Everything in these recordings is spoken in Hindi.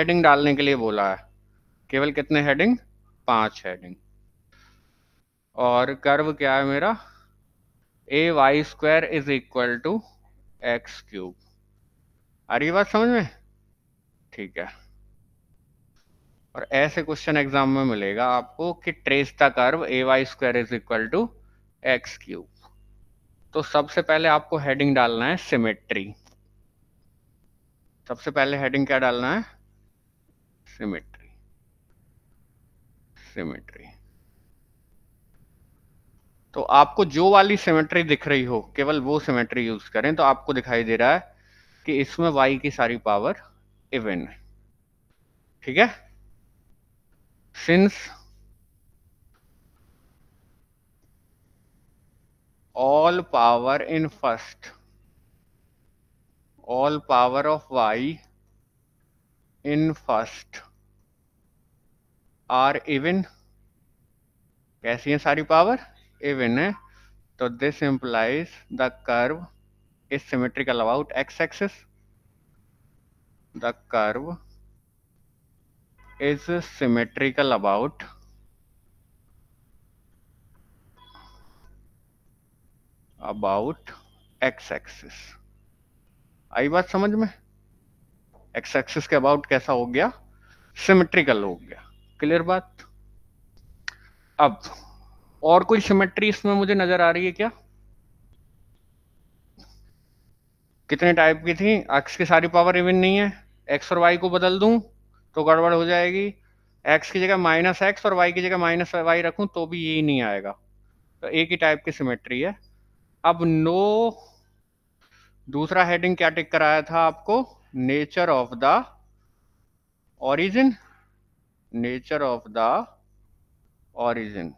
हेडिंग डालने के लिए बोला है, केवल कितने हेडिंग? 5 हेडिंग। और कर्व क्या है मेरा? ay² is equal to x³। आ रही है बात समझ में? ठीक है। और ऐसे क्वेश्चन एग्जाम में मिलेगा आपको कि trace the curve ay² is equal to x³। तो सबसे पहले आपको हेडिंग डालना है सिमेट्री। सबसे पहले हेडिंग क्या डालना है? सिमेट्री। सिमेट्री। तो आपको जो वाली सिमेट्री दिख रही हो केवल वो सिमेट्री यूज करें। तो आपको दिखाई दे रहा है कि इसमें y की सारी पावर इवन है। ठीक है। Since all power in first, all power of y in first are even। कैसी है सारी पावर? इवन है। तो this implies the curve is symmetrical about x axis. The curve is symmetrical about x axis. आई बात समझ में? x एक्सिस के अबाउट कैसा हो गया? सिमेट्रिकल हो गया। क्लियर बात? अब और कोई सिमेट्री इसमें मुझे नजर आ रही है क्या? कितने टाइप की थी? एक्स की सारी पावर इवन नहीं है। एक्स और वाई को बदल दूं तो गड़बड़ हो जाएगी। एक्स की जगह -x और वाई की जगह -y रखूं तो भी यही नहीं आएगा। तो एक ही टाइप की सिमेट्री है। अब नो, दूसरा हेडिंग क्या टिक कराया था आपको? Nature of the origin. Nature of the origin.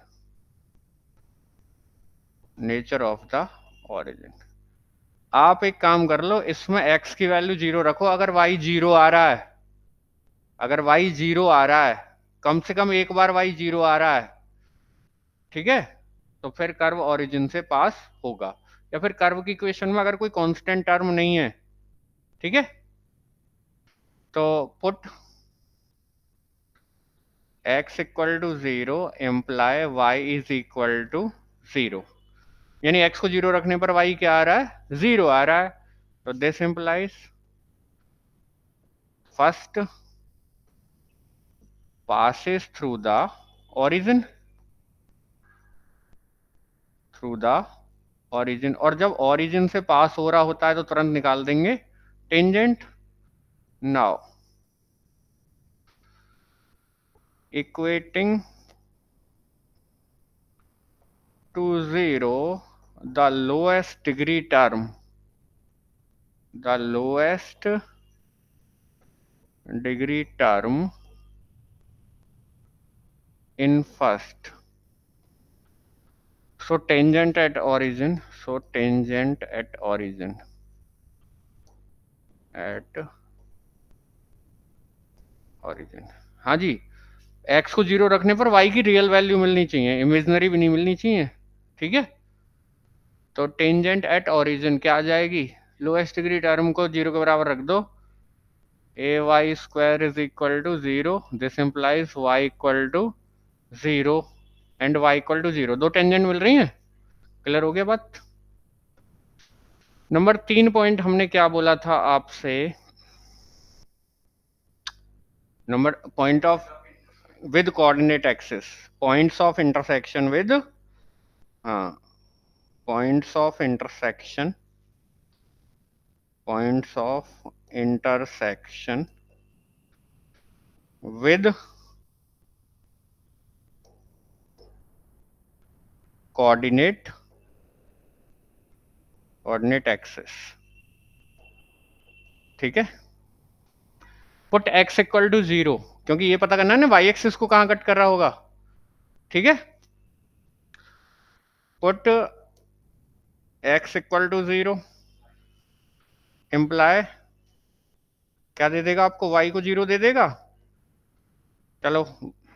Nature of the origin. आप एक काम कर लो, इसमें x की वैल्यू 0 रखो। अगर y 0 आ रहा है, अगर y 0 आ रहा है, कम से कम एक बार y 0 आ रहा है, ठीक है, तो फिर कर्व ओरिजिन से पास होगा। या फिर कर्व की इक्वेशन में अगर कोई कांस्टेंट टर्म नहीं है, ठीक है, तो put x equal to 0 imply y is equal to 0। यानी x को 0 रखने पर y क्या आ रहा है? 0 आ रहा है। तो this implies first passes through the origin, through the origin। और जब origin से पास हो रहा होता है तो तुरंत निकाल देंगे tangent. Now equating to 0 the lowest degree term, the lowest degree term in first, so tangent at origin, so tangent at origin, at origin। हाँ जी, x को 0 रखने पर y की रियल वैल्यू मिलनी चाहिए, इमेजिनरी भी नहीं मिलनी चाहिए। ठीक है। तो टेंजेंट एट ओरिजिन क्या आ जाएगी? लोएस्ट डिग्री टर्म को 0 के बराबर रख दो। ay² is equal to 0, this implies y equal to 0 and y equal to 0। दो टेंजेंट मिल रही हैं। क्लियर हो गया बात? नंबर 3 पॉइंट हमने क्या बोला था आपसे? Number point of with coordinate axis, points of intersection with, हाँ, points of intersection, points of intersection with coordinate coordinate axis. ठीक है। पुट x इक्वल टू 0, क्योंकि ये पता करना है ना y एक्सिस को कहां कट कर रहा होगा। ठीक है। Put x equal to 0 imply क्या दे देगा आपको? y को 0 दे देगा। चलो,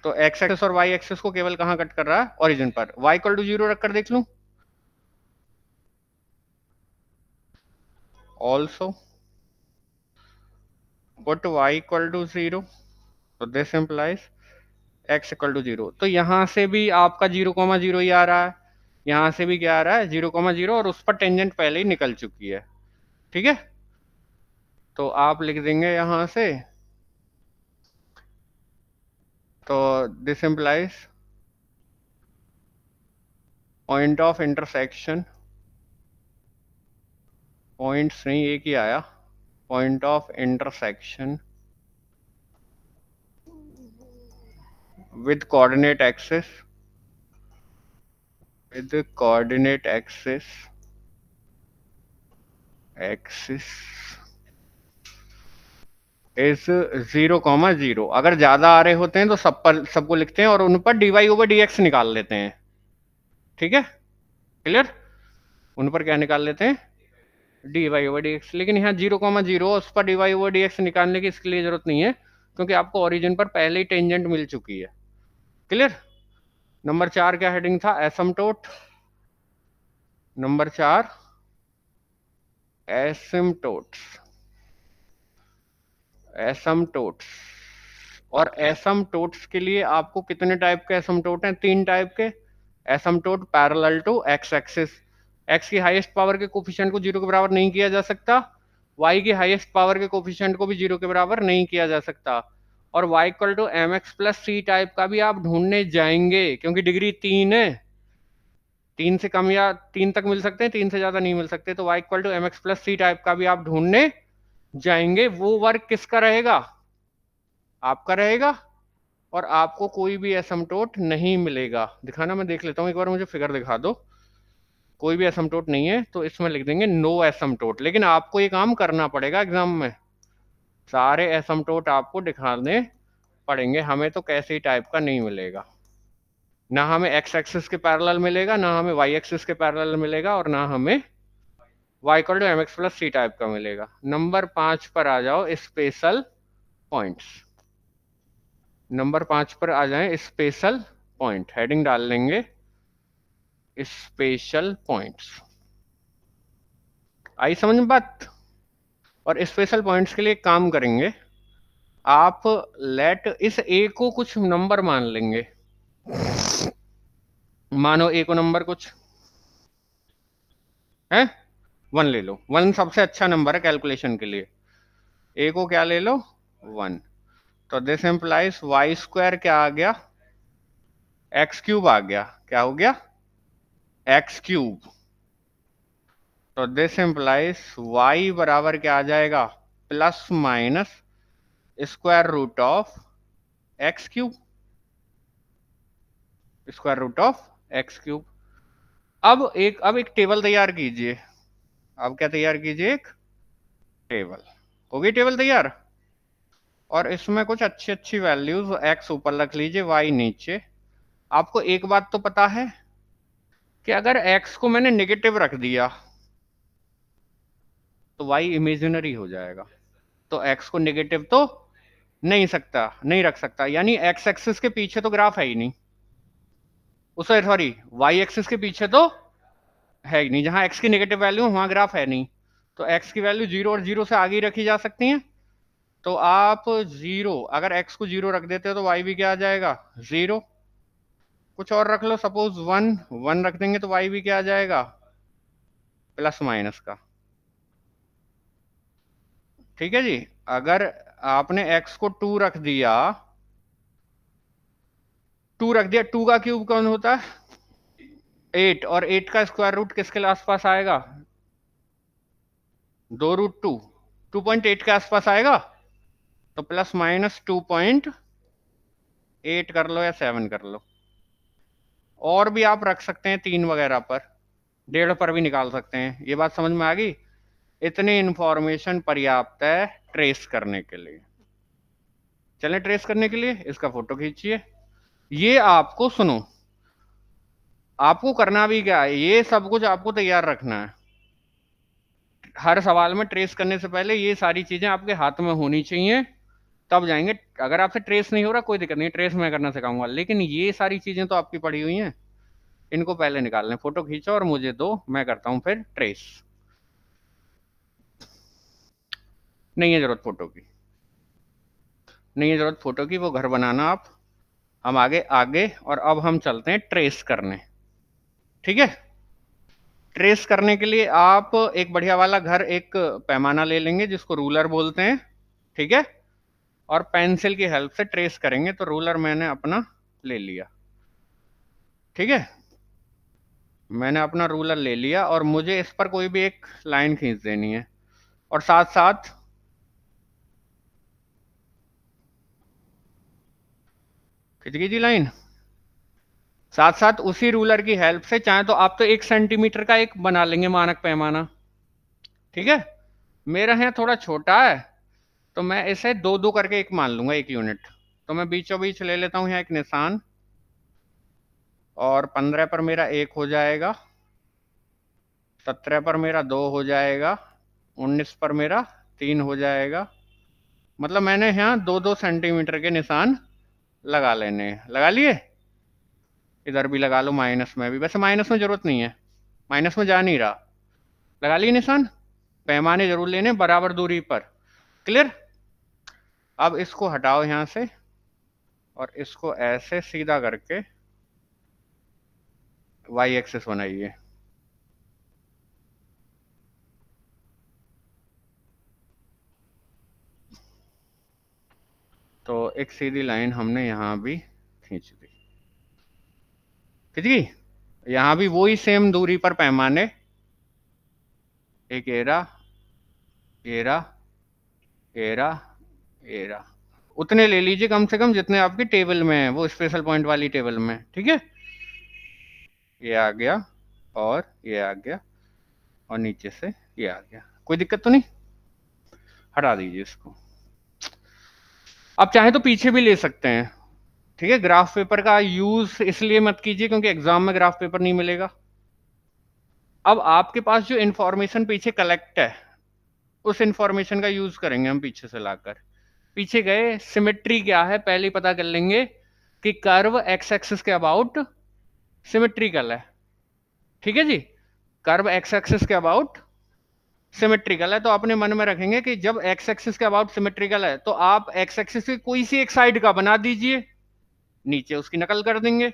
तो x एक्सिस और y एक्सिस को केवल कहां कट कर रहा है? ओरिजिन पर। y इक्वल टू 0 रखकर देख लूं। Also put y equal to 0, तो this implies x equal to 0। तो यहां से भी आपका 0,0 ही आ रहा है, यहां से भी क्या आ रहा है 0,0, और उस पर टेंजेंट पहले ही निकल चुकी है। ठीक है, तो आप लिख देंगे यहां से, तो this implies point of intersection, points नहीं एक ही आया, point of intersection with coordinate axis, with coordinate axis is 0,0। अगर ज्यादा आ रहे होते हैं तो सब पर सबको लिखते हैं और उन पर dy/dx निकाल लेते हैं। ठीक है, क्लियर, उन पर क्या निकाल लेते हैं dy/dx। लेकिन यहाँ 0,0 उस पर dy/dx निकालने की इसके लिए जरूरत नहीं है, क्योंकि आपको ओरिजिन पर पहले ही टेंजेंट मिल चुकी है। क्लियर। नंबर 4 क्या हेडिंग था, एसिम्प्टोट। Number 4 asymptotes, asymptotes. और एसिम्प्टोट्स के लिए आपको कितने टाइप के एसिम्प्टोट हैं, 3 टाइप के। Asymptote parallel to X axis, X की हाईएस्ट पावर के कोफिशिएंट को 0 के बराबर नहीं किया जा सकता, वाई की हाईएस्ट पावर के कोफिशिएंट को भी 0 के बराबर नहीं किया जा सकता। और Y equal to M X plus C type का भी आप ढूंढने जाएंगे, क्योंकि डिग्री 3 है, 3 से कम या 3 तक मिल सकते हैं, 3 से ज्यादा नहीं मिल सकते। तो Y equal to M X plus C type का भी आप ढूंढने जाएंगे। वो वर्क किसका रहेगा, आपका रहेगा, और आपको कोई भी एसिम्प्टोट नहीं मिलेगा। दिखाना, मैं देख लेता हूं एक बार, मुझे फिगर दिखा दो। कोई भी एसिम्प्टोट नहीं है, तो इसमें लिख देंगे नो एसिम्प्टोट। लेकिन आपको ये काम करना पड़ेगा एग्जाम में, सारे एसिम्प्टोट आपको दिखाने पड़ेंगे। हमें तो कैसे ही टाइप का नहीं मिलेगा, ना हमें एक्स एक्सिस के पैरेलल मिलेगा, ना हमें वाई एक्सिस के पैरेलल मिलेगा, और ना हमें Y equal to M X plus C type का मिलेगा। नंबर 5 पर आ जाओ, स्पेशल पॉइंट्स। नंबर 5 पर आ जाएं, स्पेशल पॉइंट, हेडिंग डाल लेंगे स्पेशल पॉइंट्स। आई समझ में बात। और स्पेशल पॉइंट्स के लिए एक काम करेंगे, आप लेट इस ए को कुछ नंबर मान लेंगे। मानो ए को नंबर कुछ है 1 ले लो, 1 सबसे अच्छा नंबर है कैलकुलेशन के लिए। ए को क्या ले लो 1, तो दिस इंप्लाइज वाई स्क्वायर क्या आ गया, एक्स क्यूब आ गया। क्या हो गया, एक्स क्यूब। तो दिस इंप्लाइज वाई बराबर क्या आ जाएगा, plus minus square root of X cube, square root of X cube. अब एक टेबल तैयार कीजिए। अब क्या तैयार कीजिए, एक टेबल। हो गई टेबल तैयार, और इसमें कुछ अच्छी अच्छी वैल्यूज, एक्स ऊपर रख लीजिए, वाई नीचे। आपको एक बात तो पता है कि अगर एक्स को मैंने नेगेटिव रख दिया तो वाई इमेजिनरी हो जाएगा। तो एक्स को नेगेटिव तो नहीं रख सकता, यानी एक्स एक्सिस के पीछे तो ग्राफ है ही नहीं, उसे सॉरी वाई एक्सिस के पीछे तो है ही नहीं। जहां एक्स की नेगेटिव वैल्यू वहां ग्राफ है नहीं, तो एक्स की वैल्यू 0 और 0 से आगे रखी जा सकती है। तो आप 0, अगर एक्स को 0 रख देते हो तो वाई भी क्या आ जाएगा 0। कुछ और रख लो, सपोज 1, 1 रख देंगे तो वाई भी क्या आ जाएगा प्लस माइनस का। ठीक है जी। अगर आपने एक्स को 2 रख दिया, 2 रख दिया, 2 का क्यूब कौन होता है 8, और 8 का स्क्वायर रूट किसके आसपास आएगा 2√2, 2.8 के आसपास आएगा। तो प्लस माइनस 2.8 कर लो या 7 कर लो। और भी आप रख सकते हैं 3 वगैरह पर, 1.5 पर भी निकाल सकते हैं। ये बात समझ में आ गई। इतनी इंफॉर्मेशन पर्याप्त है ट्रेस करने के लिए। चलें ट्रेस करने के लिए इसका फोटो खींचिए। ये आपको सुनो, आपको करना भी क्या है, ये सब कुछ आपको तैयार रखना है। हर सवाल में ट्रेस करने से पहले ये सारी चीजें आपके हाथ में होनी चाहिए, तब जाएंगे। अगर आपसे ट्रेस नहीं हो रहा कोई दिक्कत नहीं, ट्रेस मैं करना सिखाऊंगा, लेकिन ये सारी चीजें तो आपकी पड़ी हुई हैं, इनको पहले निकाल लें। फोटो खींचो और मुझे दो, मैं करता हूं फिर ट्रेस। नहीं है जरूरत फोटो की। नहीं है जरूरत फोटो की, वो घर बनाना आप। हम आगे आगे, और अब हम चलते हैं ट्रेस करने। ठीक है, ट्रेस करने के लिए आप एक बढ़िया वाला घर, एक पैमाना ले लेंगे जिसको रूलर बोलते हैं। ठीक है, और पेंसिल की हेल्प से ट्रेस करेंगे। तो रूलर मैंने अपना ले लिया। ठीक है, मैंने अपना रूलर ले लिया और मुझे इस पर कोई भी एक लाइन खींच देनी है, और साथ साथ खिंच गई जी लाइन। साथ साथ उसी रूलर की हेल्प से चाहे तो आप तो 1 सेंटीमीटर का एक बना लेंगे मानक पैमाना। ठीक है, मेरा यहाँ थोड़ा छोटा है तो मैं इसे दो दो करके एक मान लूंगा, 1 यूनिट। तो मैं बीचों बीच ले लेता हूँ यहाँ एक निशान, और 15 पर मेरा 1 हो जाएगा, 17 पर मेरा 2 हो जाएगा, 19 पर मेरा 3 हो जाएगा। मतलब मैंने यहाँ 2-2 सेंटीमीटर के निशान लगा लेने हैं। लगा लिए, इधर भी लगा लो, माइनस में भी। वैसे माइनस में जरूरत नहीं है, माइनस में जा नहीं रहा। लगा लिए निशान। पैमाने जरूर लेने बराबर दूरी पर। क्लियर। अब इसको हटाओ यहाँ से, और इसको ऐसे सीधा करके वाई एक्सिस बनाइए। तो एक सीधी लाइन हमने यहाँ भी खींच दी। खींच गई। यहाँ भी वही सेम दूरी पर पैमाने, एक एरा एरा एरा एरा, उतने ले लीजिए कम से कम जितने आपकी टेबल में है, वो स्पेशल पॉइंट वाली टेबल में। ठीक है, ये आ गया और ये आ गया, और नीचे से ये आ गया। कोई दिक्कत तो नहीं। हटा दीजिए इसको। आप चाहे तो पीछे भी ले सकते हैं। ठीक है, ग्राफ पेपर का यूज इसलिए मत कीजिए क्योंकि एग्जाम में ग्राफ पेपर नहीं मिलेगा। अब आपके पास जो इंफॉर्मेशन पीछे कलेक्ट है, उस इंफॉर्मेशन का यूज करेंगे हम पीछे से लाकर। पीछे गए, सिमेट्री क्या है पहले ही पता कर लेंगे कि कर्व एक्स एक्सिस के अबाउट सिमेट्रिकल है। ठीक है जी, कर्व एक्स एक्सिस के अबाउट सिमेट्रिकल है। तो अपने मन में रखेंगे कि जब एक्स एक्सिस के अबाउट सिमेट्रिकल है तो आप एक्स एक्सिस की कोई सी एक साइड का बना दीजिए, नीचे उसकी नकल कर देंगे।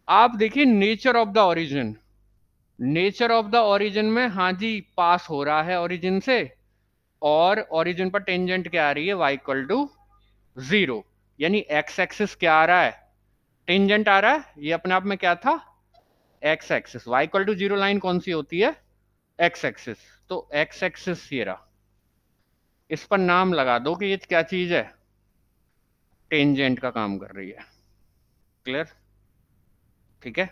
आप देखिए nature of the origin, nature of the origin में हाँ जी पास हो रहा है ओरिजिन से, और ओरिजिन पर टेंजेंट क्या आ रही है, y इक्वल टू 0। यानी एक्स एक्सिस क्या आ रहा है, टेंजेंट आ रहा है। ये अपने आप में क्या था, X axis. y equal to 0 line कौन सी होती है, एक्स एक्सिस। तो एक्स एक्सिस ये रहा, इस पर नाम लगा दो कि ये क्या चीज है, टेंजेंट का काम कर रही है। क्लियर। ठीक है,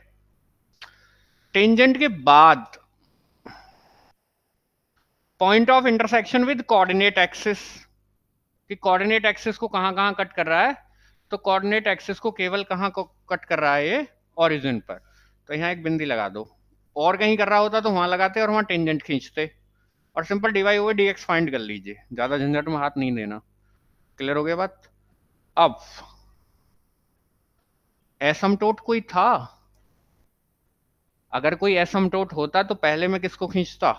टेंजेंट के बाद point of intersection with coordinate axis, कि कोऑर्डिनेट एक्सिस को कहां कहां कट कर रहा है। तो कोऑर्डिनेट एक्सिस को केवल कहां को कट कर रहा है, ये ओरिजिन पर। तो यहाँ एक बिंदी लगा दो, और कहीं कर रहा होता तो वहां लगाते और वहां टेंजेंट खींचते, और simple D Y over D X find कर लीजिए, ज्यादा झंझट में हाथ नहीं देना। क्लियर हो गया बात। अब एसमटोट कोई था, अगर कोई एसमटोट होता तो पहले मैं किसको खींचता,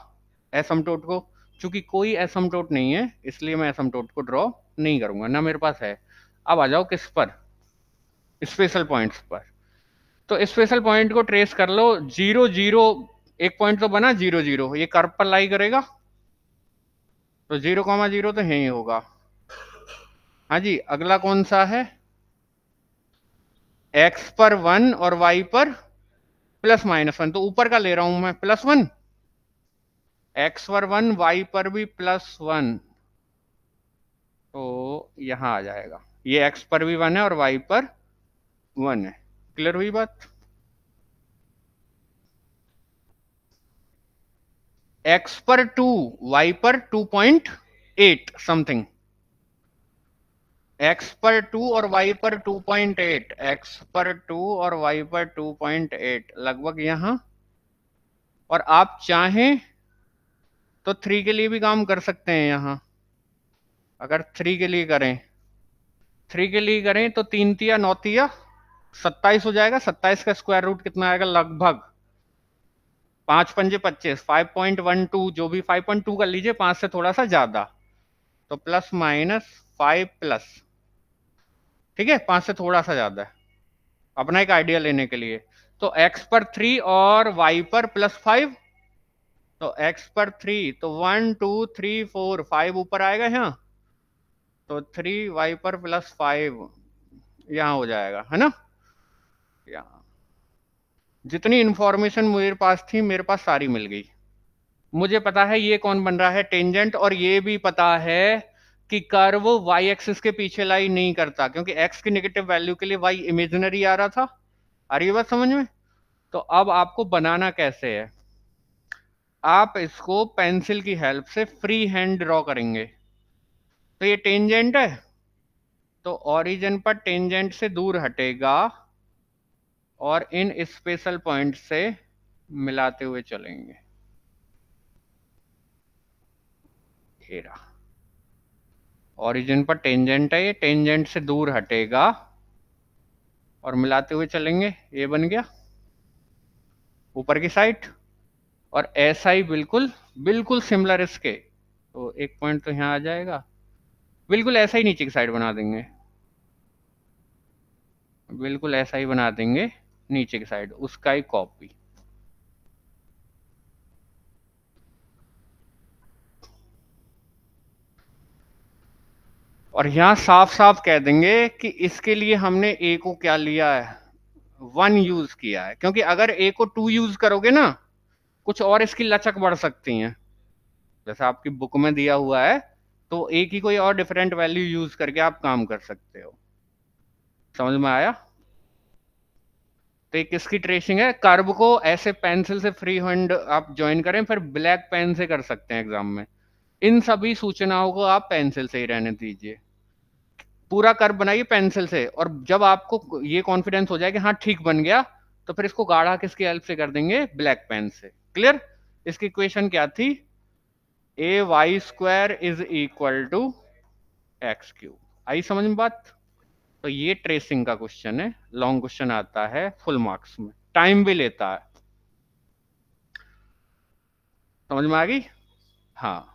एसमटोट को। चूंकि कोई एसमटोट नहीं है इसलिए मैं एसमटोट को ड्रॉ नहीं करूंगा, ना मेरे पास है। अब आ जाओ किस पर, स्पेशल पॉइंट्स पर। तो स्पेशल पॉइंट को ट्रेस कर लो। 0 0, एक पॉइंट तो बना 0 0, ये कर्व पर लाई करेगा, तो 0,0 तो यही होगा। हाँ जी, अगला कौन सा है, x पर 1 और y पर +-1। तो ऊपर का ले रहा हूं मैं +1, x पर 1 y पर भी +1, तो यहां आ जाएगा। ये x पर भी 1 है और y पर 1 है। क्लियर हुई बात। x पर 2, y पर 2.8 समथिंग, x पर 2 और y पर 2.8, x पर 2 और y पर 2.8 लगभग यहां। और आप चाहें तो 3 के लिए भी काम कर सकते हैं यहां। अगर 3 के लिए करें, 3 के लिए करें तो 3 तिया 9 तिया 27 हो जाएगा। 27 का स्क्वायर रूट कितना आएगा, लगभग 5 पंजे 25, 5.12, जो भी 5.2 कर लीजिए, 5 से थोड़ा सा ज्यादा, तो +-5 5+, ठीक है, 5 से थोड़ा सा ज्यादा है, अपना एक आइडिया लेने के लिए। तो x पर 3 और y पर +5, तो x पर 3, तो 1 2 3 4 5 ऊपर आएगा यहाँ, तो 3 y पर +5 यहाँ हो जाएगा, है ना। यहाँ जितनी इंफॉर्मेशन मेरे पास थी, मेरे पास सारी मिल गई। मुझे पता है ये कौन बन रहा है, टेंजेंट, और ये भी पता है कि कर्व y एक्सिस के पीछे लाई नहीं करता, क्योंकि x की नेगेटिव वैल्यू के लिए y इमेजिनरी आ रहा था। आ रही है बात समझ में। तो अब आपको बनाना कैसे है, आप इसको पेंसिल की हेल्प से फ्री हैंड ड्रॉ करेंगे। तो ये टेंजेंट है, तो ओरिजिन पर टेंजेंट से दूर हटेगा और इन स्पेशल पॉइंट से मिलाते हुए चलेंगे। ये रहा, ओरिजिन पर टेंजेंट है, ये टेंजेंट से दूर हटेगा और मिलाते हुए चलेंगे। ये बन गया ऊपर की साइड, और ऐसा ही बिल्कुल बिल्कुल सिमिलर इसके, तो एक पॉइंट तो यहाँ आ जाएगा, बिल्कुल ऐसा ही नीचे की साइड बना देंगे, बिल्कुल ऐसा ही बना देंगे नीचे की साइड, उसका ही कॉपी। और यहां साफ साफ कह देंगे कि इसके लिए हमने ए को क्या लिया है, 1 यूज किया है, क्योंकि अगर ए को 2 यूज करोगे ना, कुछ और इसकी लचक बढ़ सकती है, जैसा आपकी बुक में दिया हुआ है, तो ए की कोई और डिफरेंट वैल्यू यूज करके आप काम कर सकते हो। समझ में आया। तो एक किसकी ट्रेसिंग है, कर्व को ऐसे पेंसिल से फ्री हैंड आप ज्वाइन करें, फिर ब्लैक पेन से कर सकते हैं एग्जाम में। इन सभी सूचनाओं को आप पेंसिल से ही रहने दीजिए, पूरा कर्व बनाइए पेंसिल से, और जब आपको ये कॉन्फिडेंस हो जाए कि हाँ ठीक बन गया, तो फिर इसको गाढ़ा किसकी हेल्प से कर देंगे, ब्लैक पेन से। क्लियर। इसकी इक्वेशन क्या थी, ay² is equal to x³। आई समझ में बात। तो ये ट्रेसिंग का क्वेश्चन है, लॉन्ग क्वेश्चन आता है फुल मार्क्स में, टाइम भी लेता है। समझ में आ गई। हाँ,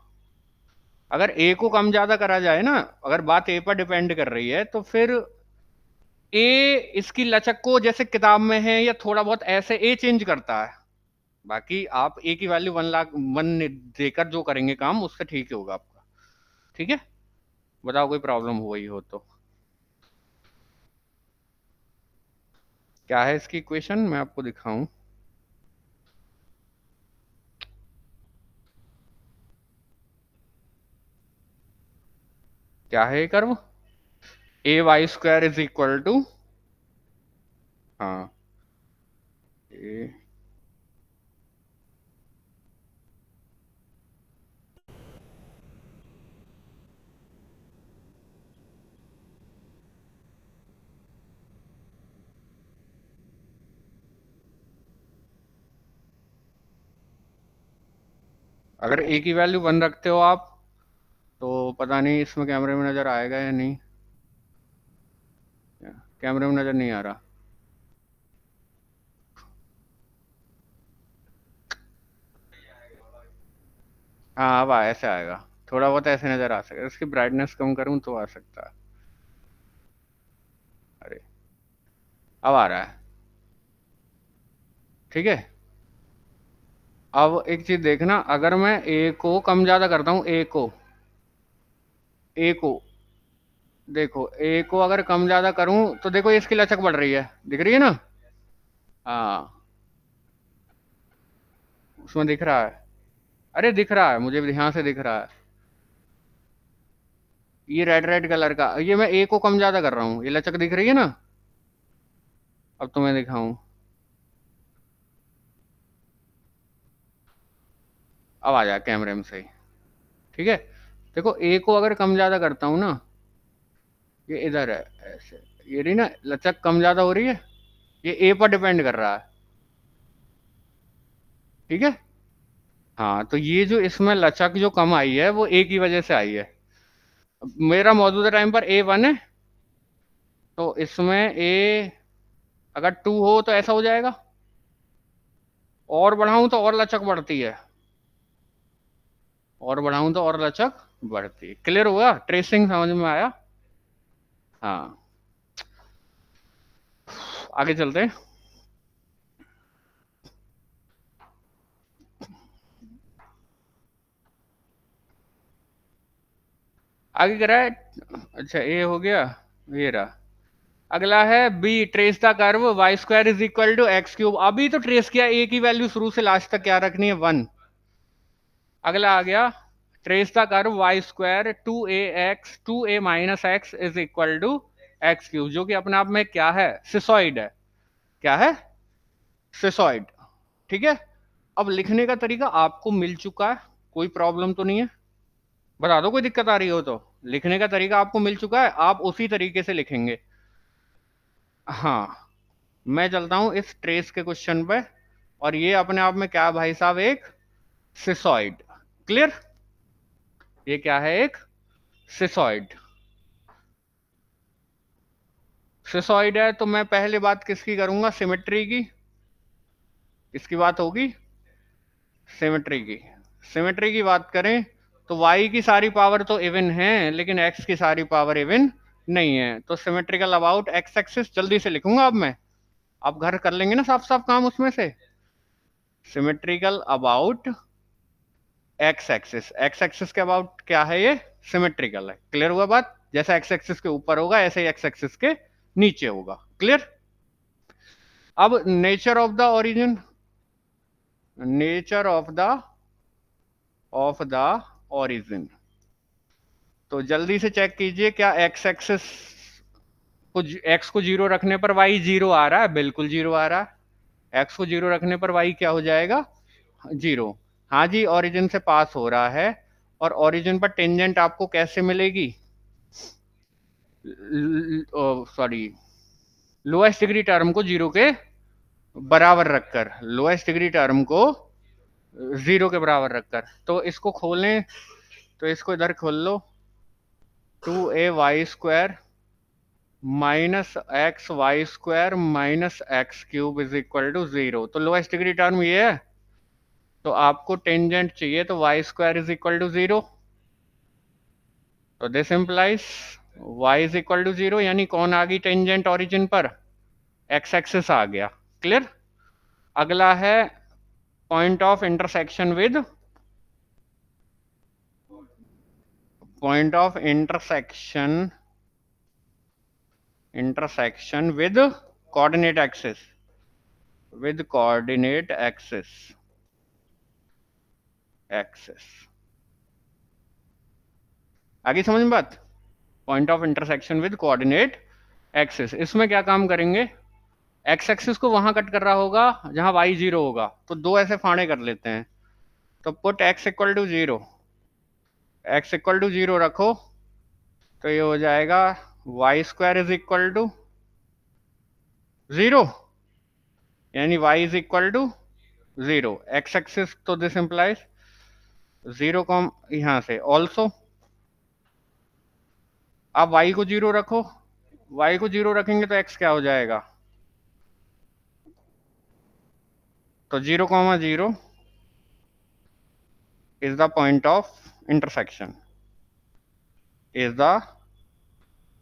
अगर ए को कम ज्यादा करा जाए ना, अगर बात ए पर डिपेंड कर रही है, तो फिर ए इसकी लचक को जैसे किताब में है या थोड़ा बहुत ऐसे ए चेंज करता है, बाकी आप ए की वैल्यू 1 देकर जो करेंगे काम, उससे ठीक ही होगा आपका। ठीक है, बताओ कोई प्रॉब्लम हुई हो तो। क्या है इसकी इक्वेशन, मैं आपको दिखाऊं। क्या है curve, ay² is equal to, हाँ ए, अगर ए की वैल्यू 1 रखते हो आप, तो पता नहीं इसमें कैमरे में नजर आएगा या नहीं, कैमरे में नजर नहीं आ रहा। हाँ अब ऐसे आएगा, थोड़ा बहुत ऐसे नजर आ सकता है, इसकी ब्राइटनेस कम करूं तो आ सकता है। अरे अब आ रहा है, ठीक है। अब एक चीज देखना, अगर मैं ए को कम ज्यादा करता हूँ, ए को देखो, ए को अगर कम ज्यादा करूं, तो देखो इसकी लचक बढ़ रही है, दिख रही है ना। हाँ, उसमें दिख रहा है, अरे दिख रहा है, मुझे भी ध्यान से दिख रहा है। ये रेड रेड कलर का, ये मैं ए को कम ज्यादा कर रहा हूँ, ये लचक दिख रही है ना। अब तो मैं दिखाऊं, अब आ जाए कैमरे में सही। ठीक है, देखो ए को अगर कम ज्यादा करता हूँ ना, ये इधर है ऐसे, ये रही ना लचक कम ज्यादा हो रही है, ये ए पर डिपेंड कर रहा है। ठीक है, हाँ, तो ये जो इसमें लचक जो कम आई है, वो ए की वजह से आई है। मेरा मौजूदा टाइम पर A1 है, तो इसमें ए अगर 2 हो तो ऐसा हो जाएगा, और बढ़ाऊं तो और लचक बढ़ती है, और बढ़ाऊं तो और लचक बढ़ती। क्लियर हुआ? ट्रेसिंग समझ में आया? हाँ, आगे चलते हैं। आगे करा है। अच्छा, ए हो गया, ये रहा। अगला है B, trace the curve Y square is equal to X cube. अभी तो ट्रेस किया, ए की वैल्यू शुरू से लास्ट तक क्या रखनी है, 1। अगला आ गया, trace the curve Y square 2a minus x is equal to X cube, जो कि अपने आप में क्या है, सिसॉइड है। क्या है? सिसॉइड। ठीक है। अब लिखने का तरीका आपको मिल चुका है, कोई प्रॉब्लम तो नहीं है? बता दो कोई दिक्कत आ रही हो तो। लिखने का तरीका आपको मिल चुका है, आप उसी तरीके से लिखेंगे। हाँ, मैं चलता हूं इस ट्रेस के क्वेश्चन पे। और ये अपने आप में क्या भाई साहब, एक सिसॉइड। क्लियर? ये क्या है, एक सिसॉइड। सिसॉइड है तो मैं पहले बात किसकी करूंगा, सिमेट्री की। इसकी बात होगी सिमेट्री की। सिमेट्री की बात करें तो y की सारी पावर तो इवन है, लेकिन x की सारी पावर इवन नहीं है। तो सिमेट्रिकल अबाउट x एक्सिस जल्दी से लिखूंगा अब मैं। आप घर कर लेंगे ना साफ साफ काम उसमें से। सिमेट्रिकल अबाउट एक्स एक्सिस के अबाउट क्या है, ये सिमेट्रिकल है। क्लियर हुआ बात? जैसा एक्स एक्सिस के ऊपर होगा ऐसे ही एक्स एक्सिस के नीचे होगा। क्लियर? अब nature of the origin, nature of the origin. तो जल्दी से चेक कीजिए, क्या एक्स एक्सिस को, एक्स को जीरो रखने पर वाई जीरो आ रहा है? बिल्कुल जीरो आ रहा है। एक्स को जीरो रखने पर वाई क्या हो जाएगा, जीरो। हाँ जी, ओरिजिन से पास हो रहा है। और ओरिजिन पर टेंजेंट आपको कैसे मिलेगी, सॉरी, लोएस्ट डिग्री टर्म को जीरो के बराबर रखकर, लोएस्ट डिग्री टर्म को जीरो के बराबर रखकर। तो इसको खोलें, तो इसको इधर खोल लो, 2ay² minus X Y square minus X cube is equal to 0। तो लोएस्ट डिग्री टर्म ये है, तो आपको टेंजेंट चाहिए, तो y² इज इक्वल टू 0। तो this implies y is equal to 0, यानी कौन आ गई टेंजेंट ओरिजिन पर, x एक्सिस आ गया। क्लियर? अगला है point of intersection with, point of intersection with coordinate axis, with coordinate axis. आगे समझ में बात? Point of intersection with coordinate axis, इसमें क्या काम करेंगे, एक्स एक्सिस को वहां कट कर रहा होगा जहां वाई जीरो होगा, तो दो ऐसे फाड़े कर लेते हैं। तो put X equal to zero, X equal to zero रखो, तो ये हो जाएगा y² इज इक्वल टू 0, यानी y is equal to 0। X axis, तो दिस इंप्लाइज 0 कॉम यहां से ऑल्सो। आप y को 0 रखो, y को 0 रखेंगे तो x क्या हो जाएगा, तो 0,0 is the point of intersection, is the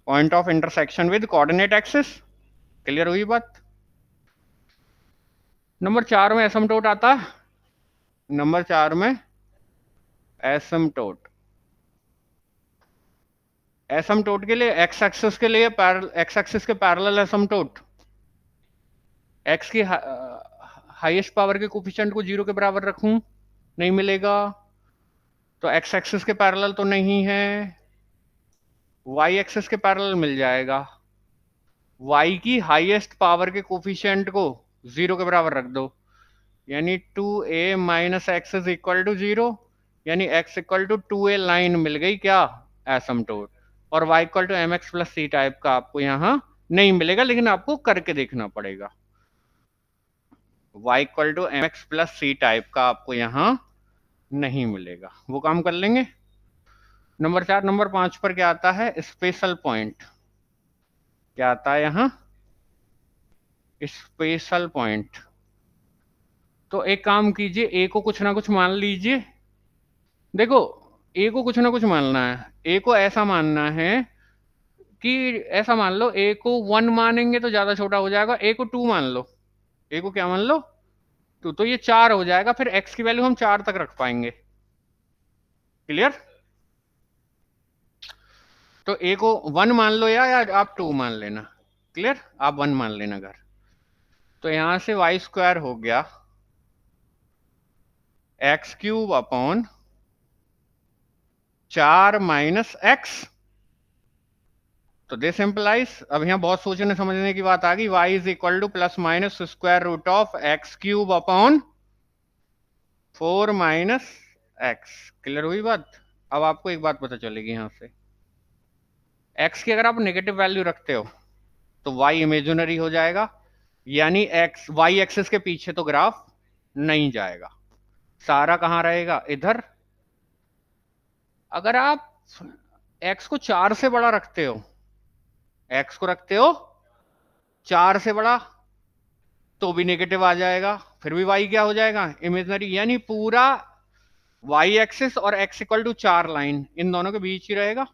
point of intersection with coordinate axis. Clear हुई बात? नंबर 4 में एसिम्पटोट आता है। नंबर 4 में एसिम्पटोट, एसिम्पटोट के लिए एक्स एक्सिस के लिए एक्स एक्सिस के पैरेलल एसिम्पटोट, एक्स की हाईएस्ट पावर के कोफिशिएंट को 0 के बराबर रखूं, नहीं मिलेगा। तो एक्स एक्सिस के पैरेलल तो नहीं है, वाई एक्सिस के पैरेलल मिल जाएगा। वाई की हाईएस्ट पावर के कोफिशिएंट को 0 के बराबर रख दो, यानी 2a minus x is equal to 0, यानी x equal to 2a line मिल गई क्या, एसिम्पटोट। और y equal to mx plus C type का आपको यहाँ नहीं मिलेगा, लेकिन आपको करके देखना पड़ेगा। y equal to mx plus C type का आपको यहाँ नहीं मिलेगा, वो काम कर लेंगे। नंबर 4, नंबर 5 पर क्या आता है, स्पेशल पॉइंट। क्या आता है यहाँ, स्पेशल पॉइंट। तो एक काम कीजिए, ए को कुछ ना कुछ मान लीजिए। देखो, ए को कुछ ना कुछ मानना है। ए को ऐसा मानना है कि ऐसा मान लो, ए को 1 मानेंगे तो ज्यादा छोटा हो जाएगा, ए को 2 मान लो। ए को क्या मान लो? 2। तो ये 4 हो जाएगा, फिर एक्स की वैल्यू हम 4 तक रख पाएंगे। क्लियर? तो ए को 1 मान लो या आप 2 मान लेना। क्लियर? आप 1 मान लेना घर। तो यहां से वाई स्क्वायर हो गया X cube upon 4 minus x. तो दिस इंप्लाइज, अब यहाँ बहुत सोचने समझने की बात आ गई, y is equal to plus minus square root of X cube upon 4 minus X. Clear हुई बात? अब आपको एक बात पता चलेगी यहां से, x की अगर आप नेगेटिव वैल्यू रखते हो तो y इमेजिनरी हो जाएगा, यानी x y एक्सिस के पीछे तो ग्राफ नहीं जाएगा, सारा कहां रहेगा? इधर। अगर आप x को 4 से बड़ा रखते हो, x को रखते हो 4 से बड़ा, तो भी नेगेटिव आ जाएगा, फिर भी y क्या हो जाएगा? इमेजिनरी। यानी पूरा y एक्सिस और x इक्वल टू 4 लाइन इन दोनों के बीच ही रहेगा।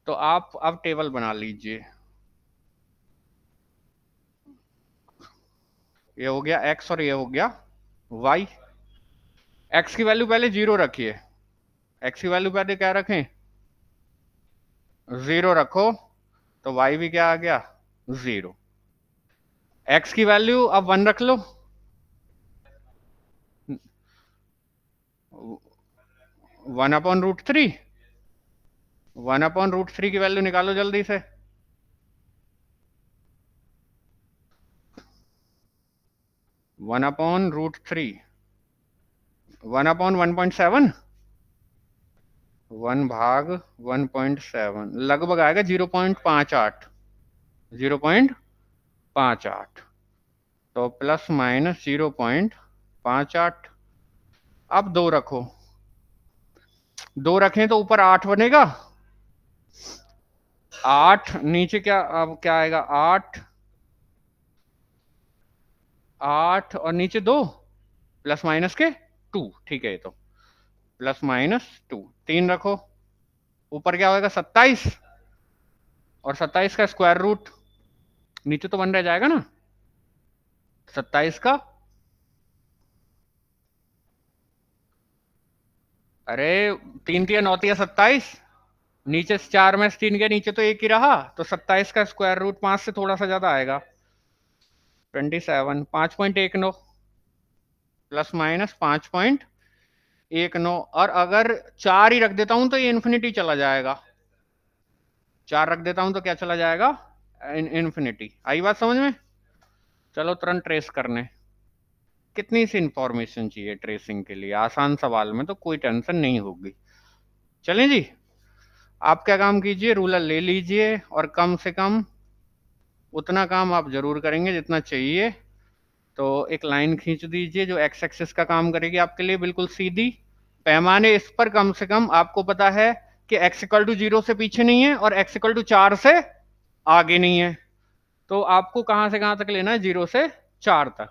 तो आप अब टेबल बना लीजिए, ये हो गया x और ये हो गया y। x की वैल्यू पहले 0 रखिए, x की वैल्यू पहले क्या रखें? 0 रखो, तो y भी क्या आ गया? 0। x की वैल्यू अब 1 रख लो, 1/√3। 1/√3 की वैल्यू निकालो जल्दी से। 1/√3 1/1.7, 1/1.7 लगभग आएगा 0.58, 0.58। तो प्लस माइनस 0.58। अब 2 रखो, 2 रखें तो ऊपर 8 बनेगा, 8 नीचे क्या, अब क्या आएगा? 8, 8 और नीचे 2, प्लस माइनस के 2। ठीक है, ये तो प्लस माइनस 2। 3 रखो, ऊपर क्या होगा? 27, और 27 का स्क्वायर रूट, नीचे तो 1 रह जाएगा ना, 27 का, अरे 3 3 9 27, नीचे से 4 में से 3 के नीचे तो 1 ही रहा, तो 27 का स्क्वायर रूट 5 से थोड़ा सा ज्यादा आएगा, 27। 5.19 प्लस माइनस 5.19। और अगर 4 ही रख देता हूं तो ये इन्फिनिटी चला जाएगा, 4 रख देता हूं तो क्या चला जाएगा? इन्फिनिटी। आई बात समझ में? चलो तुरंत ट्रेस करने। कितनी सी इंफॉर्मेशन चाहिए ट्रेसिंग के लिए? आसान सवाल में तो कोई टेंशन नहीं होगी। चलें जी, आप क्या काम कीजिए, रूलर ले लीजिए और कम से कम उतना काम आप जरूर करेंगे जितना चाहिए। तो एक लाइन खींच दीजिए जो एक्स एक्सिस का काम करेगी आपके लिए बिल्कुल सीधी। पैमाने इस पर कम से कम आपको पता है कि x इक्वल टू 0 से पीछे नहीं है और x इक्वल टू 4 से आगे नहीं है। तो आपको कहां से कहां तक लेना है? 0 से 4 तक।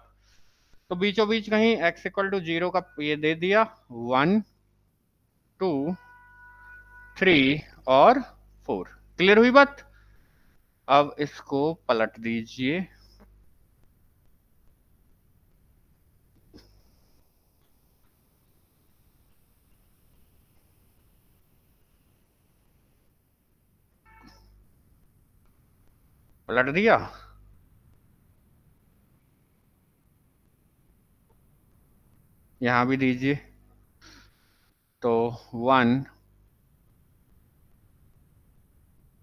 तो बीचों बीच कहीं x इक्वल टू 0 का ये दे दिया, 1 2 3 और 4। क्लियर हुई बात? अब इसको पलट दीजिए, पलट दिया। यहां भी दीजिए, तो 1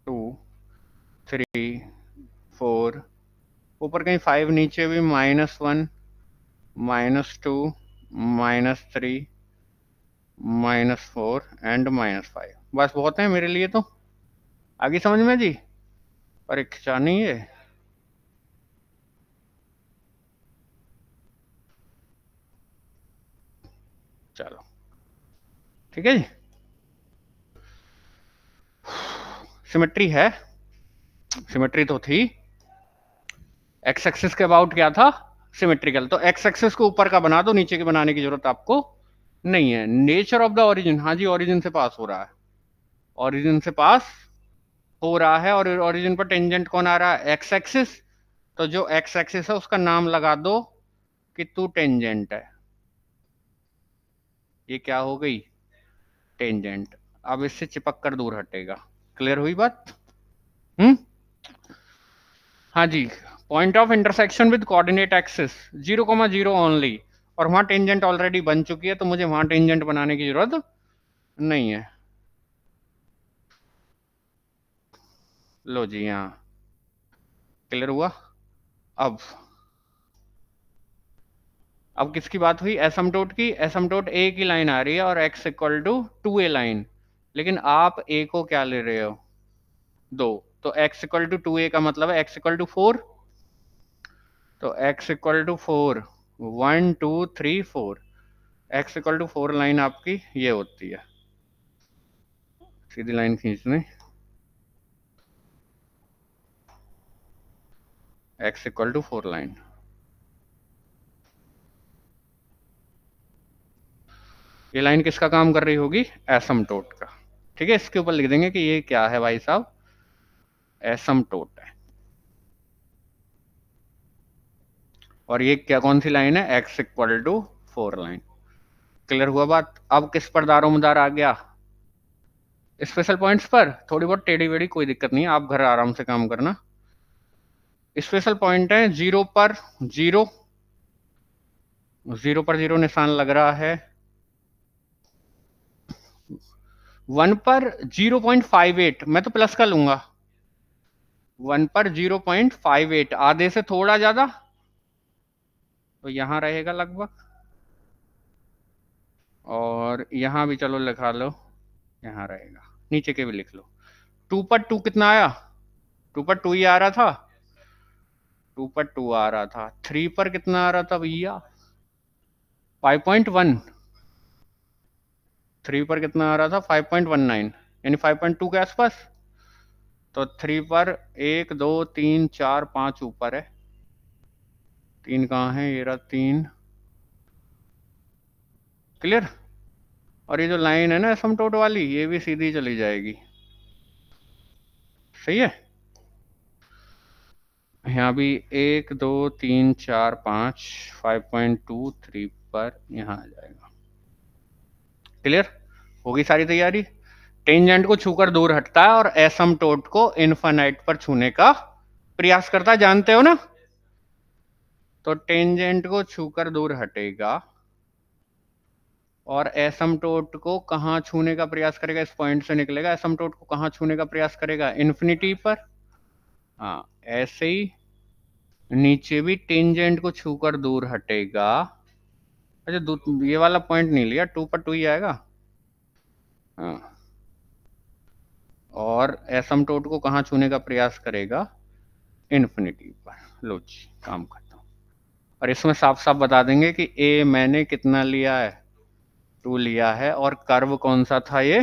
2 3 4, ऊपर कहीं 5, नीचे भी -1 -2 -3 -4 एंड -5। बस बहुत है मेरे लिए तो। आगे समझ में जी? परीक्षा नहीं है। चलो ठीक है जी। सिमेट्री है, सिमेट्री तो थी। एक्स एक्सिस के अबाउट क्या था? सिमेट्रिकल। तो एक्स एक्सिस को ऊपर का बना दो, नीचे के बनाने की जरूरत आपको नहीं है, नेचर ऑफ द ओरिजिन, हाँ जी ओरिजिन से पास हो रहा है, ओरिजिन से पास हो रहा है। और ओरिजिन पर टेंजेंट कौन आ रहा है, एक्स एक्सिस। तो जो एक्स एक्सिस है उसका नाम लगा दो कि तू टेंजेंट है, ये क्या हो गई, टेंजेंट। अब इससे चिपक कर दूर हटेगा। क्लियर हुई बात? हम्म। हाँ जी। Point of intersection with coordinate axis 0,0 only, और वहां टेंजेंट ऑलरेडी बन चुकी है, तो मुझे वहां टेंजेंट बनाने की जरूरत नहीं है। लो जी, हाँ क्लियर हुआ। अब अब किसकी बात हुई, एसमटोट की। एसमटोट ए की लाइन आ रही है और x equal to 2a line, लेकिन आप ए को क्या ले रहे हो, 2। तो एक्स इक्वल टू 2a का मतलब है एक्स इक्वल टू 4। तो X equal to 4, 1 2 3 4, X equal to 4 line आपकी ये होती है। सीधी लाइन खींचनी, एक्स इक्वल टू 4 लाइन। ये लाइन किसका काम कर रही होगी, एसमटोट का। ठीक है, इसके ऊपर लिख देंगे कि ये क्या है भाई साहब, एसमटोट है। और ये क्या, कौन सी लाइन है, X equal to 4 line. Clear हुआ बात। अब किस पर दारोमदार आ गया, स्पेशल पॉइंट्स पर। थोड़ी बहुत टेढ़ी वेढ़ी कोई दिक्कत नहीं है, आप घर आराम से काम करना। स्पेशल पॉइंट है 0 पर 0, 0 पर 0 निशान लग रहा है। 1 पर 0.58, मैं तो प्लस का लूंगा। 1 पर 0.58, आधे से थोड़ा ज्यादा, तो यहां रहेगा लगभग। और यहां भी चलो लिखा लो, यहां रहेगा। नीचे के भी लिख लो। 2 पर 2 कितना आया, 2 पर 2 ही आ रहा था, 2 पर 2 आ रहा था। 3 पर कितना आ रहा था भैया, 5.1। 3 पर कितना आ रहा था, 5.19, यानी 5.2 के आसपास। तो 3 पर 1 2 3 4 5 ऊपर है, 3 कहाँ है, ये रहा 3। क्लियर। और ये जो लाइन है ना एसमटोट वाली, ये भी सीधी चली जाएगी। सही है। यहाँ भी 1 2 3 4 5, 5.2 3 पर यहाँ आ जाएगा। क्लियर। होगी सारी तैयारी। टेंजेंट को छूकर दूर हटता है और एसमटोट को इनफाइनाइट पर छूने का प्रयास करता है, जानते हो ना। तो टेंजेंट को छूकर दूर हटेगा और एसमटोट को कहाँ छूने का प्रयास करेगा, इस पॉइंट से निकलेगा, एसमटोट को कहाँ छूने का प्रयास करेगा, इन्फिनिटी पर। हाँ, ऐसे ही नीचे भी टेंजेंट को छूकर दूर हटेगा। अच्छा, ये वाला पॉइंट नहीं लिया, 2 पर 2 ही आएगा। हाँ, और एसमटोट को कहाँ छूने का प्रयास करेगा, इन्फिनिटी पर। लो जी, काम करता हूँ। और इसमें साफ साफ बता देंगे कि ए मैंने कितना लिया है, 2 लिया है, और कर्व कौन सा था ये,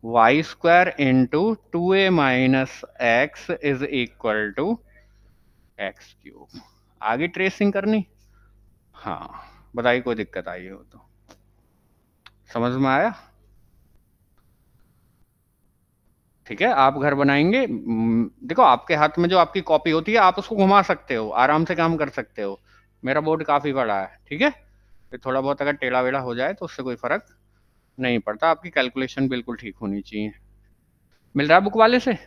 Y square into 2a minus x is equal to X cube. आगे ट्रेसिंग करनी। हाँ, बताइए कोई दिक्कत आई हो तो। समझ में आया। ठीक है, आप घर बनाएंगे। देखो, आपके हाथ में जो आपकी कॉपी होती है, आप उसको घुमा सकते हो, आराम से काम कर सकते हो। मेरा बोर्ड काफी बड़ा है, ठीक है। फिर थोड़ा बहुत अगर टेढ़ा वेढ़ा हो जाए तो उससे कोई फर्क नहीं पड़ता, आपकी कैलकुलेशन बिल्कुल ठीक होनी चाहिए। मिल रहा है बुक वाले से।